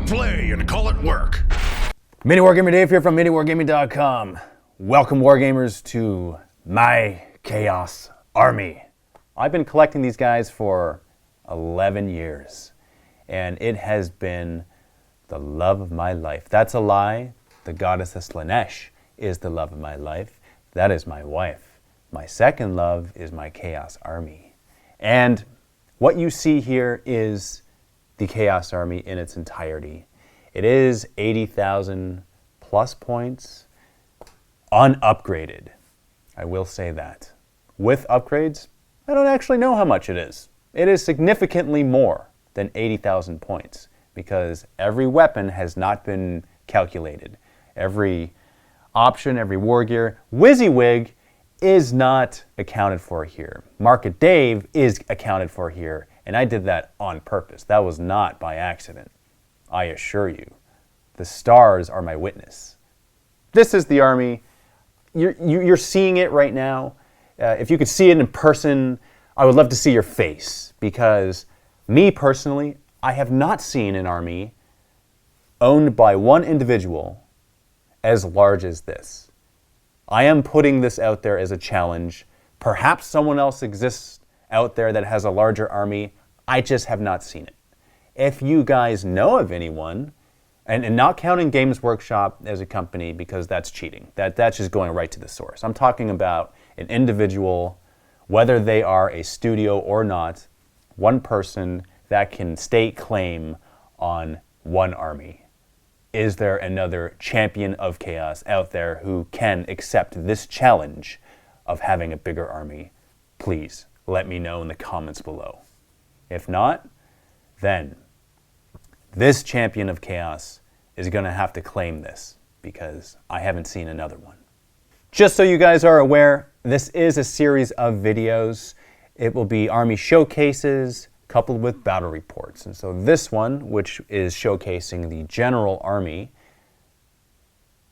it play and call it work. MiniWarGaming Dave here from MiniWarGaming.com. Welcome, Wargamers, to my Chaos Army. I've been collecting these guys for 11 years, and it has been the love of my life. That's a lie. The goddess of Tzeentch is the love of my life. That is my wife. My second love is my Chaos Army. And what you see here is the Chaos Army in its entirety. It is 80,000 plus points, unupgraded. I will say that. With upgrades, I don't actually know how much it is. It is significantly more than 80,000 points because every weapon has not been calculated. Every option, every war gear, WYSIWYG is not accounted for here. Market Dave is accounted for here, and I did that on purpose. That was not by accident. I assure you. The stars are my witness. This is the army. You're seeing it right now. If you could see it in person, I would love to see your face, because me personally, I have not seen an army owned by one individual as large as this. I am putting this out there as a challenge. Perhaps someone else exists out there that has a larger army. I just have not seen it. If you guys know of anyone, and not counting Games Workshop as a company because that's cheating. That's just going right to the source. I'm talking about an individual, whether they are a studio or not, one person that can stake claim on one army. Is there another champion of chaos out there who can accept this challenge of having a bigger army? Please let me know in the comments below. If not, then this champion of chaos is going to have to claim this because I haven't seen another one. Just so you guys are aware, this is a series of videos. It will be army showcases coupled with battle reports. And so this one, which is showcasing the general army,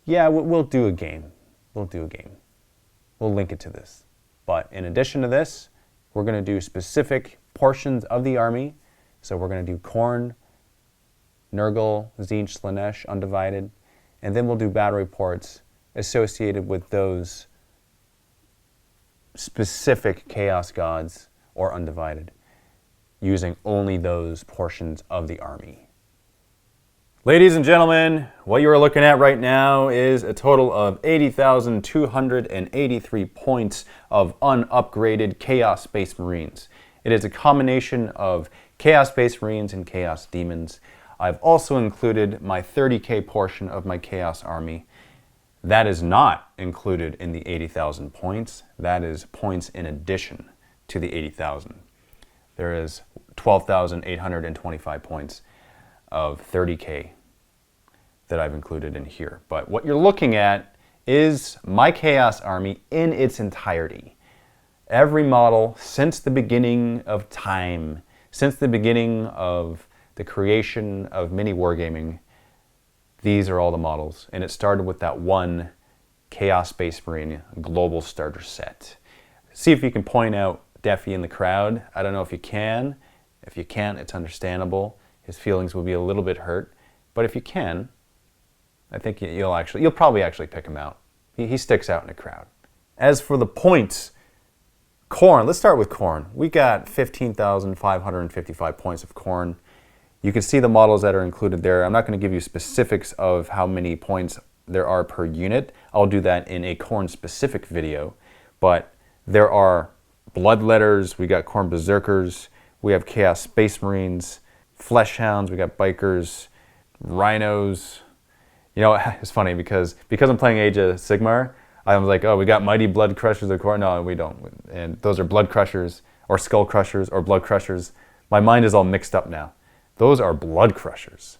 yeah, we'll do a game. We'll link it to this. But in addition to this, we're going to do specific portions of the army. So we're going to do Khorne, Nurgle, Tzeentch, Tzeentch, undivided, and then we'll do battle reports associated with those specific chaos gods or undivided, using only those portions of the army. Ladies and gentlemen, what you are looking at right now is a total of 80,283 points of unupgraded Chaos Space Marines. It is a combination of Chaos Space Marines and Chaos Demons. I've also included my 30k portion of my Chaos Army. That is not included in the 80,000 points. That is points in addition to the 80,000. There is 12,825 points of 30k that I've included in here. But what you're looking at is my Chaos Army in its entirety. Every model since the beginning of time, since the beginning of the creation of MiniWarGaming, these are all the models. And it started with that one Chaos Space Marine global starter set. See if you can point out Deafy in the crowd. I don't know if you can. If you can't, it's understandable. His feelings will be a little bit hurt. But if you can, I think you'll probably actually pick him out. He sticks out in a crowd. As for the points, Khorne, let's start with Khorne. We got 15,555 points of Khorne. You can see the models that are included there. I'm not going to give you specifics of how many points there are per unit. I'll do that in a Khorne specific video. But there are Bloodletters, we got Khorne Berserkers, we have Chaos Space Marines, Fleshhounds, we got Bikers, Rhinos. You know, it's funny because I'm playing Age of Sigmar, I was like, oh, we got Mighty Blood Crushers of Khorne. No, we don't. And those are Blood Crushers or Skull Crushers or Blood Crushers. My mind is all mixed up now. Those are Blood Crushers,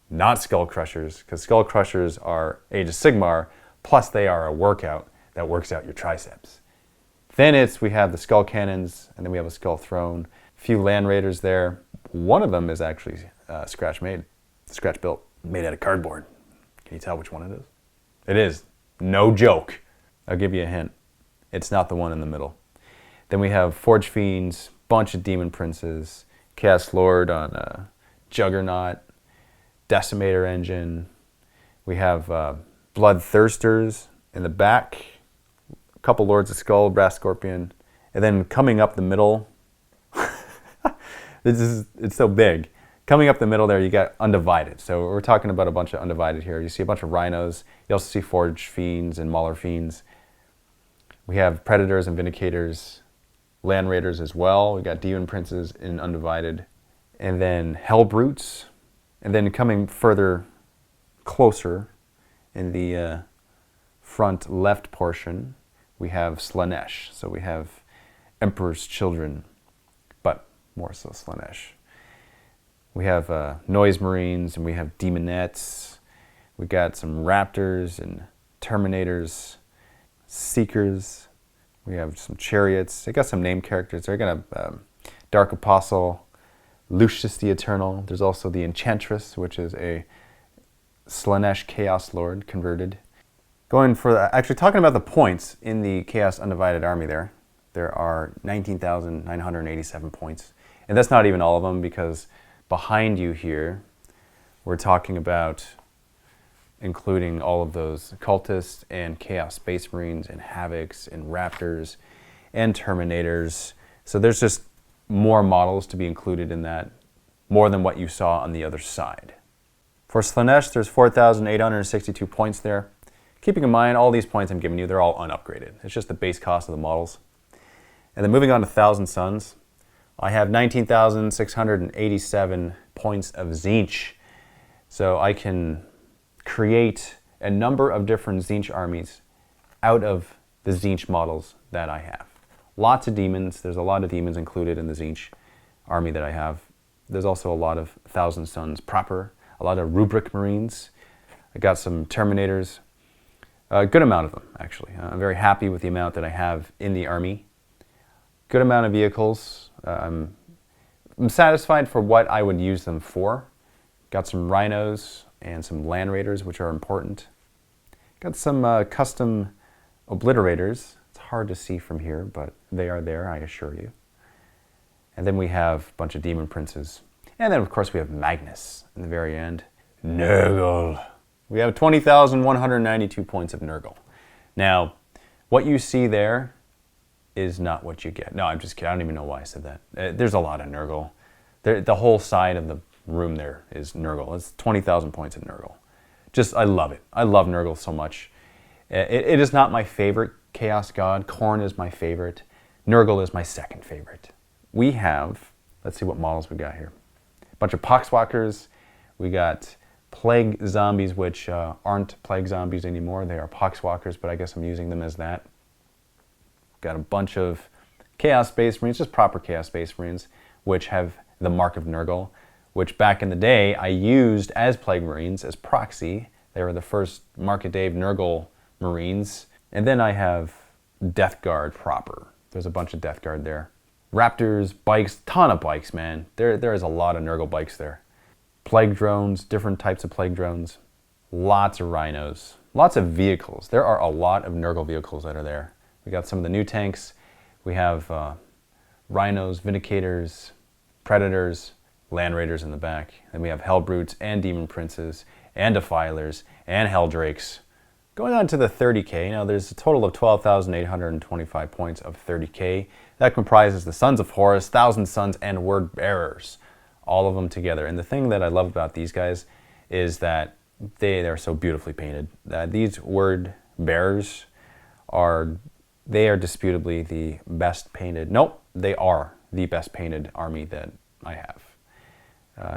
not Skull Crushers, because Skull Crushers are Age of Sigmar, plus they are a workout that works out your triceps. Then we have the Skull Cannons, and then we have a Skull Throne, a few Land Raiders there. One of them is actually scratch built, made out of cardboard. Can you tell which one it is? It is. No joke. I'll give you a hint. It's not the one in the middle. Then we have Forge Fiends, bunch of Demon Princes, Chaos Lord on Juggernaut, Decimator engine. We have Bloodthirsters in the back. A couple Lords of Skull, Brass Scorpion. And then coming up the middle, it's so big. Coming up the middle there, you got Undivided. So we're talking about a bunch of Undivided here. You see a bunch of Rhinos. You also see Forge Fiends and Mauler Fiends. We have Predators and Vindicators, Land Raiders as well. We got Demon Princes in Undivided. And then Hellbrutes. And then coming further closer in the front left portion, we have Slaanesh. So we have Emperor's Children, but more so Slaanesh. We have Noise Marines, and we have Demonettes. We got some Raptors and Terminators, Seekers. We have some Chariots. They got some name characters. They're got a Dark Apostle, Lucius the Eternal. There's also the Enchantress, which is a Slaanesh Chaos Lord converted. Actually talking about the points in the Chaos Undivided army there are 19,987 points. And that's not even all of them, because behind you here, we're talking about including all of those Cultists and Chaos Space Marines and Havocs and Raptors and Terminators. So there's just more models to be included in that, more than what you saw on the other side. For Slaanesh, there's 4,862 points there. Keeping in mind, all these points I'm giving you, they're all unupgraded. It's just the base cost of the models. And then moving on to Thousand Suns, I have 19,687 points of Tzeentch. So I can create a number of different Tzeentch armies out of the Tzeentch models that I have. Lots of demons. There's a lot of demons included in the Tzeentch army that I have. There's also a lot of Thousand Suns proper, a lot of Rubric Marines. I got some Terminators, a good amount of them actually. I'm very happy with the amount that I have in the army. Good amount of vehicles. I'm satisfied for what I would use them for. Got some Rhinos and some Land Raiders, which are important. Got some custom Obliterators. It's hard to see from here, but they are there, I assure you. And then we have a bunch of Demon Princes. And then, of course, we have Magnus in the very end. Nurgle. We have 20,192 points of Nurgle. Now, what you see there is not what you get. No, I'm just kidding. I don't even know why I said that. There's a lot of Nurgle. The whole side of the room there is Nurgle. It's 20,000 points of Nurgle. I love it. I love Nurgle so much. It is not my favorite Chaos God. Khorne is my favorite. Nurgle is my second favorite. We have, let's see what models we got here. A bunch of Poxwalkers. We got Plague Zombies, which aren't Plague Zombies anymore. They are Poxwalkers, but I guess I'm using them as that. Got a bunch of Chaos Space Marines, just proper Chaos Space Marines, which have the Mark of Nurgle, which back in the day I used as Plague Marines, as proxy. They were the first Mark of Dave Nurgle Marines. And then I have Deathguard proper. There's a bunch of Deathguard there. Raptors, bikes, ton of bikes, man. There is a lot of Nurgle bikes there. Plague drones, different types of plague drones. Lots of Rhinos. Lots of vehicles. There are a lot of Nurgle vehicles that are there. We got some of the new tanks. We have Rhinos, Vindicators, Predators, Land Raiders in the back. Then we have Hellbrutes and Demon Princes and Defilers and Helldrakes. Going on to the 30K, now there's a total of 12,825 points of 30K. That comprises the Sons of Horus, Thousand Suns, and Word Bearers. All of them together. And the thing that I love about these guys is that they're so beautifully painted. These Word Bearers are disputably the best painted, they are the best painted army that I have.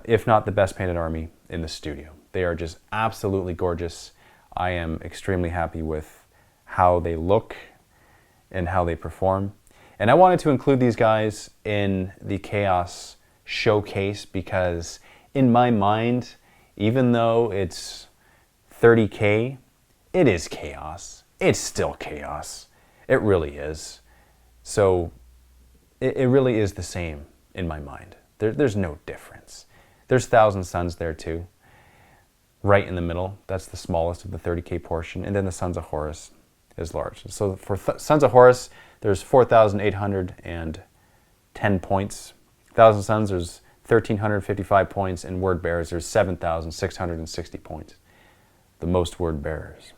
If not the best painted army in the studio. They are just absolutely gorgeous. I am extremely happy with how they look and how they perform. And I wanted to include these guys in the Chaos Showcase because in my mind, even though it's 30K, it is Chaos. It's still Chaos. It really is. So it really is the same in my mind. There's no difference. There's Thousand Suns there too. Right in the middle, that's the smallest of the 30K portion, and then the Sons of Horus is large. So for Sons of Horus, there's 4,810 points. Thousand Suns, there's 1,355 points, and word bearers, there's 7,660 points. The most word bearers.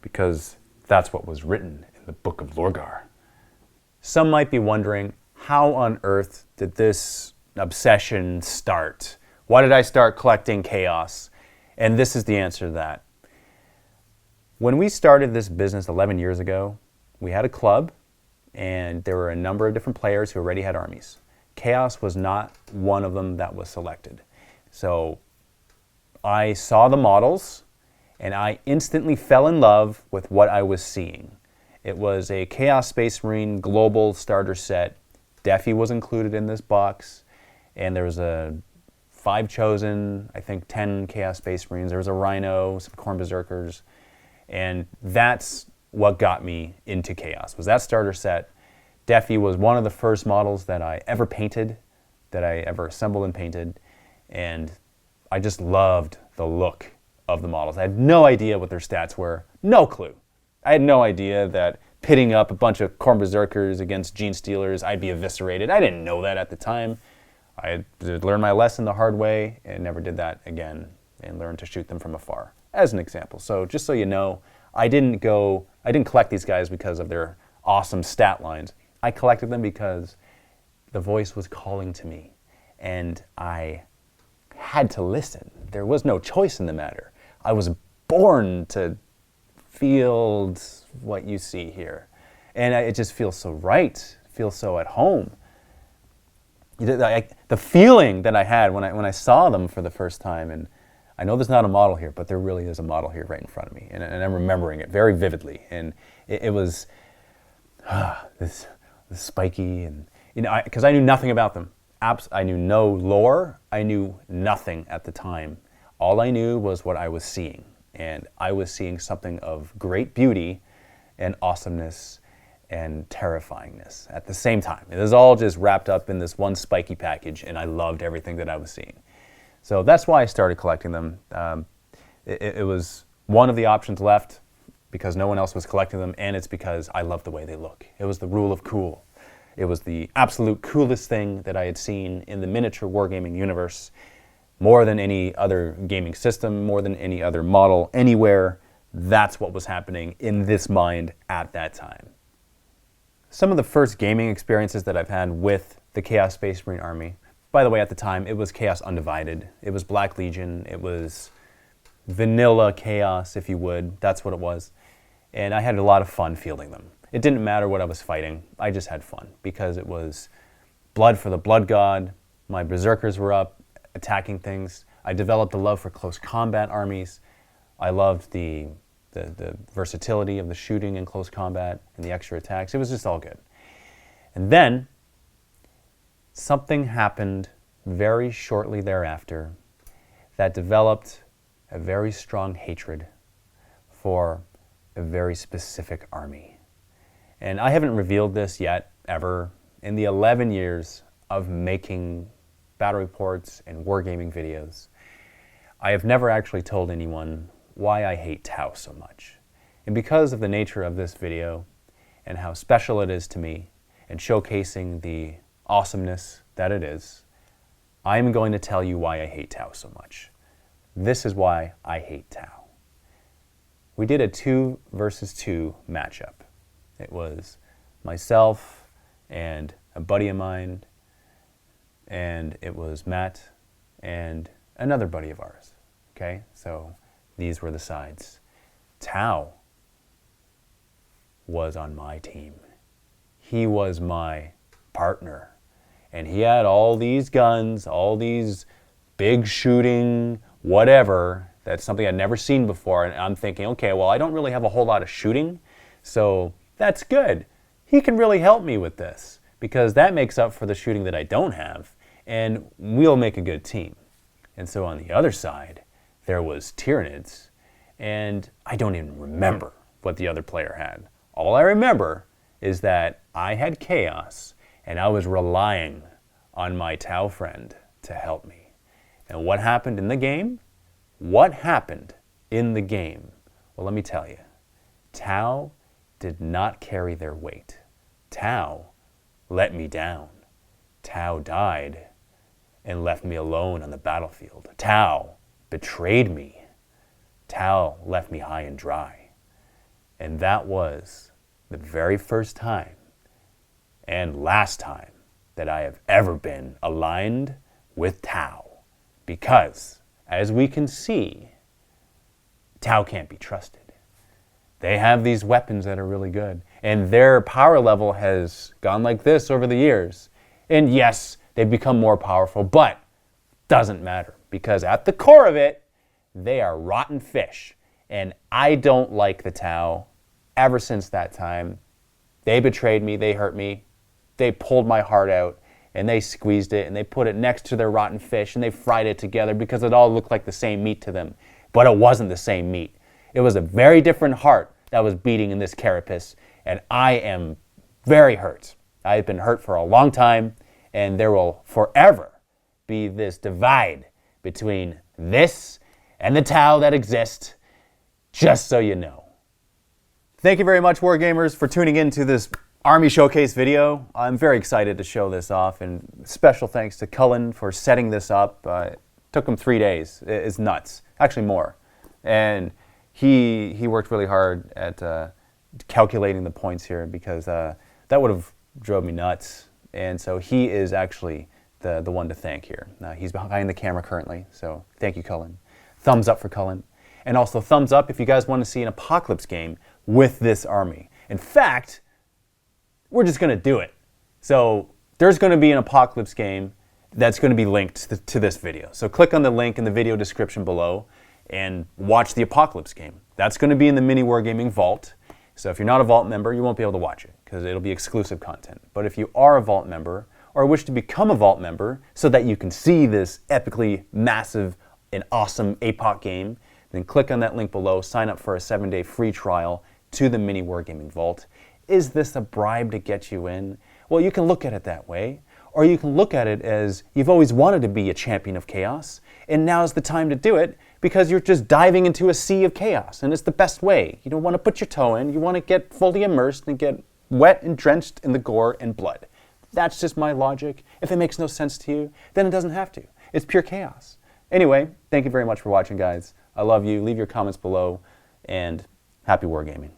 Because that's what was written in the Book of Lorgar. Some might be wondering, how on earth did this obsession start? Why did I start collecting chaos? And this is the answer to that. When we started this business 11 years ago, we had a club, and there were a number of different players who already had armies. Chaos was not one of them that was selected. So I saw the models, and I instantly fell in love with what I was seeing. It was a Chaos Space Marine global starter set. Defi was included in this box, and there was a 5 chosen, I think 10 Chaos Space Marines. There was a Rhino, some Khorne Berserkers, and that's what got me into Chaos, was that starter set. Defi was one of the first models that I ever painted, that I ever assembled and painted, and I just loved the look of the models. I had no idea what their stats were, no clue. I had no idea that pitting up a bunch of Khorne Berserkers against Gene Stealers, I'd be eviscerated. I didn't know that at the time. I had learned my lesson the hard way and never did that again, and learned to shoot them from afar, as an example. So just so you know, I didn't collect these guys because of their awesome stat lines. I collected them because the voice was calling to me, and I had to listen. There was no choice in the matter. I was born to field what you see here, and it just feels so right, feels so at home. The feeling that I had when I saw them for the first time, and I know there's not a model here, but there really is a model here right in front of me, and I'm remembering it very vividly, and it was this spiky, and because I knew nothing about them. I knew no lore. I knew nothing at the time. All I knew was what I was seeing, and I was seeing something of great beauty and awesomeness and terrifyingness at the same time. It was all just wrapped up in this one spiky package, and I loved everything that I was seeing. So that's why I started collecting them. It was one of the options left because no one else was collecting them, and it's because I loved the way they look. It was the rule of cool. It was the absolute coolest thing that I had seen in the miniature wargaming universe, more than any other gaming system, more than any other model anywhere. That's what was happening in this mind at that time. Some of the first gaming experiences that I've had with the Chaos Space Marine Army, by the way, at the time, it was Chaos Undivided. It was Black Legion. It was vanilla Chaos, if you would. That's what it was. And I had a lot of fun fielding them. It didn't matter what I was fighting. I just had fun because it was blood for the blood god. My berserkers were up attacking things. I developed a love for close combat armies. I loved the versatility of the shooting in close combat and the extra attacks. It was just all good. And then something happened very shortly thereafter that developed a very strong hatred for a very specific army. And I haven't revealed this yet, ever. In the 11 years of making battle reports and wargaming videos, I have never actually told anyone why I hate Tau so much. And because of the nature of this video and how special it is to me and showcasing the awesomeness that it is, I'm going to tell you why I hate Tau so much. This is why I hate Tau. We did a 2 versus 2 matchup. It was myself and a buddy of mine, and it was Matt and another buddy of ours. Okay, so these were the sides. Tau was on my team. He was my partner, and he had all these guns, all these big shooting, whatever. That's something I'd never seen before, and I'm thinking, okay, well, I don't really have a whole lot of shooting, so that's good. He can really help me with this because that makes up for the shooting that I don't have, and we'll make a good team. And so on the other side, there was Tyranids, and I don't even remember what the other player had. All I remember is that I had chaos, and I was relying on my Tau friend to help me. And what happened in the game? What happened in the game? Well, let me tell you. Tau did not carry their weight. Tau let me down. Tau died. and left me alone on the battlefield. Tau betrayed me. Tau left me high and dry. And that was the very first time and last time that I have ever been aligned with Tau. Because, as we can see, Tau can't be trusted. They have these weapons that are really good, and their power level has gone like this over the years. And yes, they've become more powerful, but doesn't matter, because at the core of it, they are rotten fish. And I don't like the Tau ever since that time. They betrayed me, they hurt me, they pulled my heart out, and they squeezed it, and they put it next to their rotten fish, and they fried it together because it all looked like the same meat to them. But it wasn't the same meat. It was a very different heart that was beating in this carapace, and I am very hurt. I've been hurt for a long time, and there will forever be this divide between this and the Tau that exist, just so you know. Thank you very much, Wargamers, for tuning in to this Army Showcase video. I'm very excited to show this off, and special thanks to Cullen for setting this up. It took him 3 days. It's nuts. Actually more. And he worked really hard at calculating the points here, because that would have drove me nuts. And so he is actually the one to thank here. He's behind the camera currently, so thank you, Cullen. Thumbs up for Cullen. And also thumbs up if you guys want to see an Apocalypse game with this army. In fact, we're just going to do it. So there's going to be an Apocalypse game that's going to be linked to this video. So click on the link in the video description below and watch the Apocalypse game. That's going to be in the MiniWarGaming Vault. So if you're not a Vault member, you won't be able to watch it because it'll be exclusive content. But if you are a Vault member or wish to become a Vault member so that you can see this epically massive and awesome APOC game, then click on that link below, sign up for a 7-day free trial to the MiniWarGaming Vault. Is this a bribe to get you in? Well, you can look at it that way. Or you can look at it as you've always wanted to be a champion of chaos, and now's the time to do it because you're just diving into a sea of chaos, and it's the best way. You don't want to put your toe in. You want to get fully immersed and get wet and drenched in the gore and blood. That's just my logic. If it makes no sense to you, then it doesn't have to. It's pure chaos. Anyway, thank you very much for watching, guys. I love you. Leave your comments below, and happy wargaming.